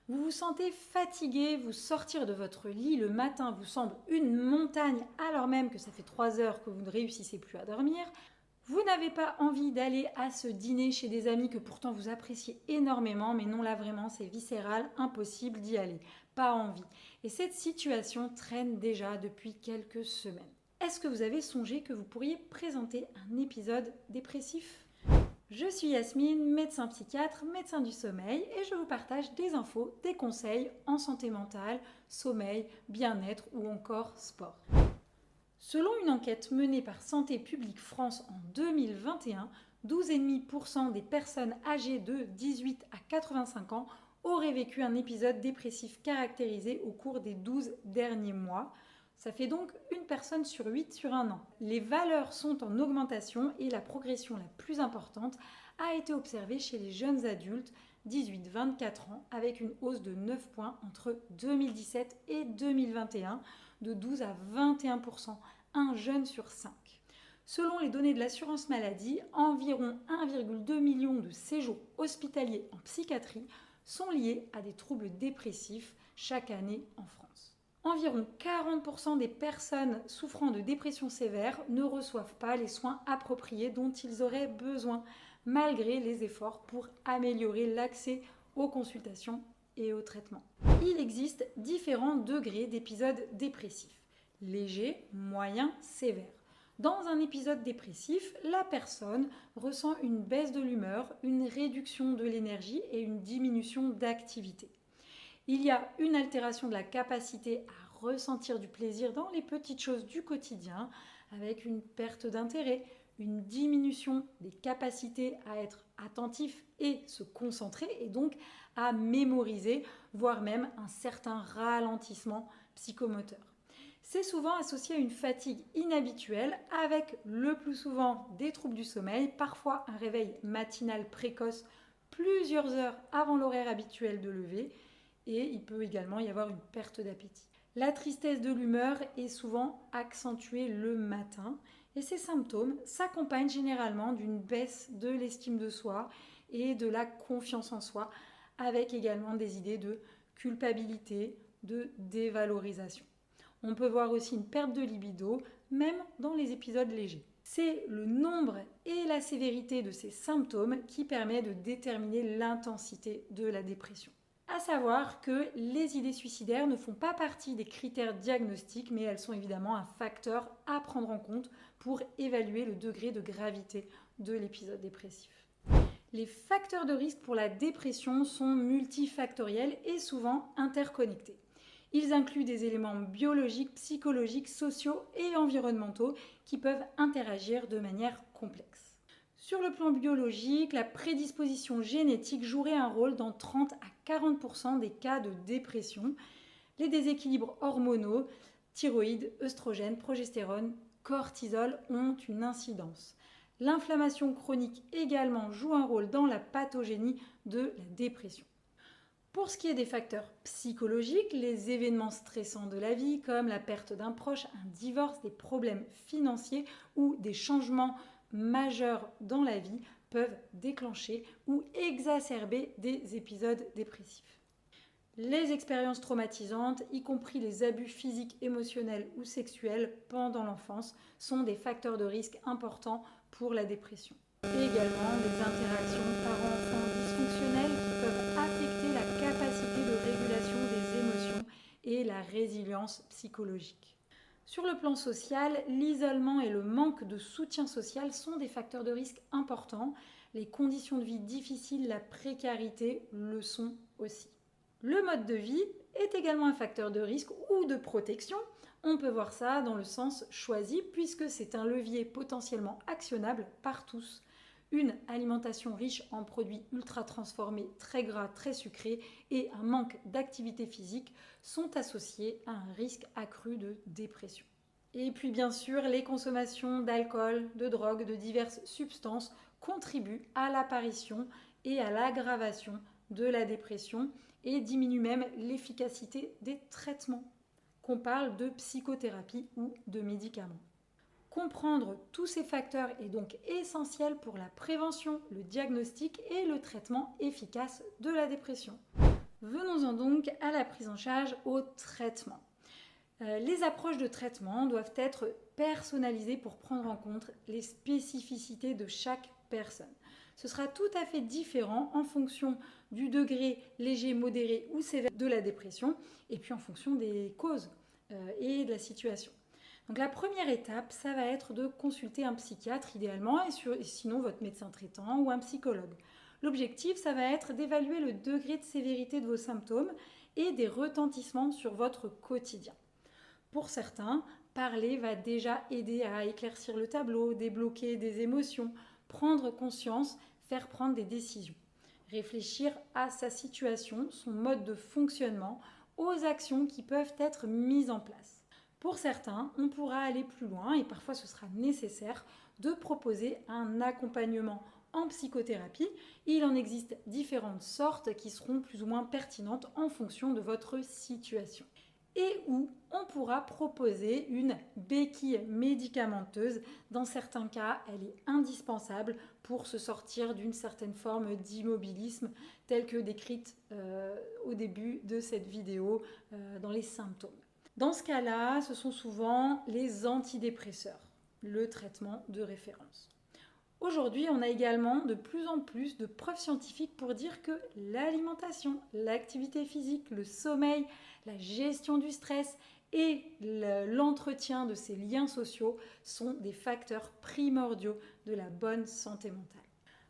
Vous vous sentez fatigué, vous sortir de votre lit le matin vous semble une montagne alors même que ça fait 3 heures que vous ne réussissez plus à dormir. Vous n'avez pas envie d'aller à ce dîner chez des amis que pourtant vous appréciez énormément, mais non là vraiment c'est viscéral, impossible d'y aller, pas envie. Et cette situation traîne déjà depuis quelques semaines. Est-ce que vous avez songé que vous pourriez présenter un épisode dépressif ? Je suis Yasmine, médecin psychiatre, médecin du sommeil et je vous partage des infos, des conseils en santé mentale, sommeil, bien-être ou encore sport. Selon une enquête menée par Santé publique France en 2021, 12,5% des personnes âgées de 18 à 85 ans auraient vécu un épisode dépressif caractérisé au cours des 12 derniers mois. Ça fait donc une personne sur 8 sur un an. Les valeurs sont en augmentation et la progression la plus importante a été observée chez les jeunes adultes 18-24 ans avec une hausse de 9 points entre 2017 et 2021 de 12 à 21%, un jeune sur 5. Selon les données de l'assurance maladie, environ 1,2 million de séjours hospitaliers en psychiatrie sont liés à des troubles dépressifs chaque année en France. Environ 40% des personnes souffrant de dépression sévère ne reçoivent pas les soins appropriés dont ils auraient besoin, malgré les efforts pour améliorer l'accès aux consultations et aux traitements. Il existe différents degrés d'épisodes dépressifs, léger, moyen, sévère. Dans un épisode dépressif, la personne ressent une baisse de l'humeur, une réduction de l'énergie et une diminution d'activité. Il y a une altération de la capacité à ressentir du plaisir dans les petites choses du quotidien, avec une perte d'intérêt, une diminution des capacités à être attentif et se concentrer et donc à mémoriser, voire même un certain ralentissement psychomoteur. C'est souvent associé à une fatigue inhabituelle avec le plus souvent des troubles du sommeil, parfois un réveil matinal précoce plusieurs heures avant l'horaire habituel de lever et il peut également y avoir une perte d'appétit. La tristesse de l'humeur est souvent accentuée le matin et ces symptômes s'accompagnent généralement d'une baisse de l'estime de soi et de la confiance en soi avec également des idées de culpabilité, de dévalorisation. On peut voir aussi une perte de libido, même dans les épisodes légers. C'est le nombre et la sévérité de ces symptômes qui permet de déterminer l'intensité de la dépression. À savoir que les idées suicidaires ne font pas partie des critères diagnostiques, mais elles sont évidemment un facteur à prendre en compte pour évaluer le degré de gravité de l'épisode dépressif. Les facteurs de risque pour la dépression sont multifactoriels et souvent interconnectés. Ils incluent des éléments biologiques, psychologiques, sociaux et environnementaux qui peuvent interagir de manière complexe. Sur le plan biologique, la prédisposition génétique jouerait un rôle dans 30 à 40% des cas de dépression. Les déséquilibres hormonaux, thyroïde, œstrogène, progestérone, cortisol ont une incidence. L'inflammation chronique également joue un rôle dans la pathogénie de la dépression. Pour ce qui est des facteurs psychologiques, les événements stressants de la vie comme la perte d'un proche, un divorce, des problèmes financiers ou des changements majeurs dans la vie peuvent déclencher ou exacerber des épisodes dépressifs. Les expériences traumatisantes, y compris les abus physiques, émotionnels ou sexuels pendant l'enfance, sont des facteurs de risque importants pour la dépression. Et également des interactions parents-enfants dysfonctionnelles qui peuvent affecter la capacité de régulation des émotions et la résilience psychologique. Sur le plan social, l'isolement et le manque de soutien social sont des facteurs de risque importants. Les conditions de vie difficiles, la précarité le sont aussi. Le mode de vie est également un facteur de risque ou de protection. On peut voir ça dans le sens choisi puisque c'est un levier potentiellement actionnable par tous. Une alimentation riche en produits ultra transformés, très gras, très sucrés et un manque d'activité physique sont associés à un risque accru de dépression. Et puis bien sûr, les consommations d'alcool, de drogue, de diverses substances contribuent à l'apparition et à l'aggravation de la dépression et diminuent même l'efficacité des traitements, qu'on parle de psychothérapie ou de médicaments. Comprendre tous ces facteurs est donc essentiel pour la prévention, le diagnostic et le traitement efficace de la dépression. Venons-en donc à la prise en charge au traitement. Les approches de traitement doivent être personnalisées pour prendre en compte les spécificités de chaque personne. Ce sera tout à fait différent en fonction du degré léger, modéré ou sévère de la dépression et puis en fonction des causes et de la situation. Donc la première étape, ça va être de consulter un psychiatre idéalement et sinon votre médecin traitant ou un psychologue. L'objectif, ça va être d'évaluer le degré de sévérité de vos symptômes et des retentissements sur votre quotidien. Pour certains, parler va déjà aider à éclaircir le tableau, débloquer des émotions, prendre conscience, faire prendre des décisions. Réfléchir à sa situation, son mode de fonctionnement, aux actions qui peuvent être mises en place. Pour certains, on pourra aller plus loin et parfois ce sera nécessaire de proposer un accompagnement en psychothérapie. Il en existe différentes sortes qui seront plus ou moins pertinentes en fonction de votre situation. Et où on pourra proposer une béquille médicamenteuse. Dans certains cas, elle est indispensable pour se sortir d'une certaine forme d'immobilisme telle que décrite au début de cette vidéo dans les symptômes. Dans ce cas-là, ce sont souvent les antidépresseurs, le traitement de référence. Aujourd'hui, on a également de plus en plus de preuves scientifiques pour dire que l'alimentation, l'activité physique, le sommeil, la gestion du stress et l'entretien de ces liens sociaux sont des facteurs primordiaux de la bonne santé mentale.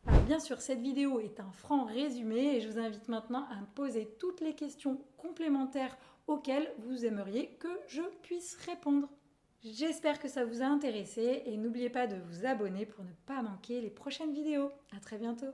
Alors bien sûr, cette vidéo est un franc résumé et je vous invite maintenant à me poser toutes les questions complémentaires auxquelles vous aimeriez que je puisse répondre. J'espère que ça vous a intéressé et n'oubliez pas de vous abonner pour ne pas manquer les prochaines vidéos. À très bientôt.